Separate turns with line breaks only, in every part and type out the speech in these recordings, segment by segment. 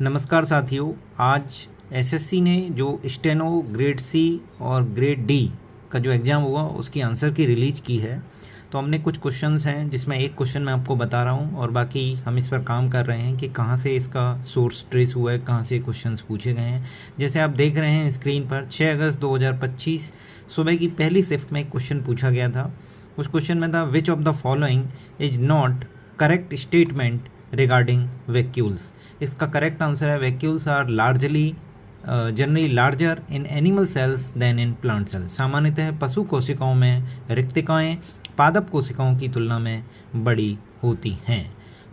नमस्कार साथियों। आज एसएससी ने जो स्टेनो ग्रेड सी और ग्रेड डी का जो एग्ज़ाम हुआ उसकी आंसर की रिलीज़ की है। तो हमने कुछ क्वेश्चंस हैं जिसमें एक क्वेश्चन मैं आपको बता रहा हूं और बाकी हम इस पर काम कर रहे हैं कि कहां से इसका सोर्स ट्रेस हुआ है, कहां से क्वेश्चंस पूछे गए हैं। जैसे आप देख रहे हैं स्क्रीन पर 6 अगस्त 2025 सुबह की पहली शिफ्ट में एक क्वेश्चन पूछा गया था। उस क्वेश्चन में था which of the following is not correct statement regarding vacuoles. इसका करेक्ट आंसर है vacuoles are largely generally larger in animal cells than in plant cells. सामान्यतः पशु कोशिकाओं में रिक्तिकाएँ पादप कोशिकाओं की तुलना में बड़ी होती हैं।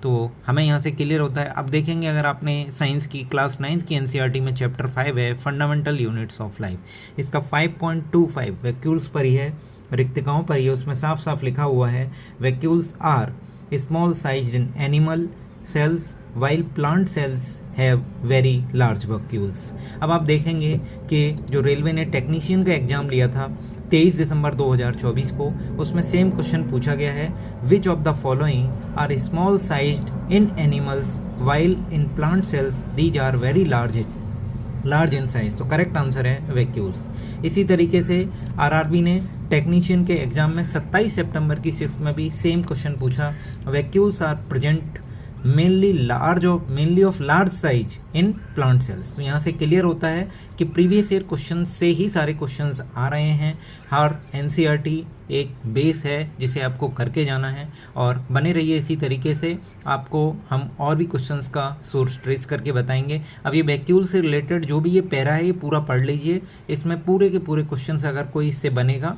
तो हमें यहाँ से क्लियर होता है। अब देखेंगे, अगर आपने साइंस की क्लास 9th की एनसीईआरटी में चैप्टर 5 है फंडामेंटल यूनिट्स ऑफ लाइफ, इसका 5.25 वैक्यूल्स पर ही है, रिक्तिकाओं पर ही है। उसमें साफ साफ लिखा हुआ है vacuoles are small sized in animal cells while plant cells have very large vacuoles. अब आप देखेंगे कि जो रेलवे ने टेक्नीशियन का एग्जाम लिया था 23 दिसंबर 2024 को, उसमें सेम क्वेश्चन पूछा गया है which of the following are small sized in animals while in plant cells these are very large in size. तो करेक्ट आंसर है वैक्यूल्स। इसी तरीके से आरआरबी ने टेक्नीशियन के एग्जाम में 27 सितंबर की शिफ्ट में भी सेम क्वेश्चन पूछा vacuoles are present mainly of large size in plant cells. तो यहाँ से क्लियर होता है कि प्रीवियस ईयर क्वेश्चन से ही सारे क्वेश्चंस आ रहे हैं। हर एनसीईआरटी एक बेस है जिसे आपको करके जाना है और बने रहिए इसी तरीके से। आपको हम और भी क्वेश्चंस का सोर्स ट्रेस करके बताएंगे। अब ये वैक्यूल से रिलेटेड जो भी ये पैरा है ये पूरा पढ़ लीजिए। इसमें पूरे के पूरे क्वेश्चंस अगर कोई इससे बनेगा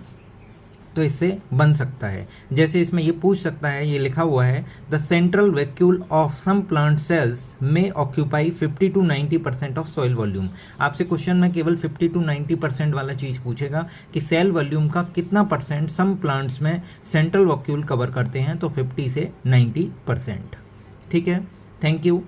तो इससे बन सकता है। जैसे इसमें ये पूछ सकता है, ये लिखा हुआ है the central vacuole of some plant cells में occupy 50 to 90% of soil volume. आपसे क्वेश्चन में केवल 50 to 90% वाला चीज़ पूछेगा कि सेल वॉल्यूम का कितना परसेंट सम प्लांट्स में सेंट्रल वैक्यूल कवर करते हैं, तो 50 से 90%। ठीक है, थैंक यू।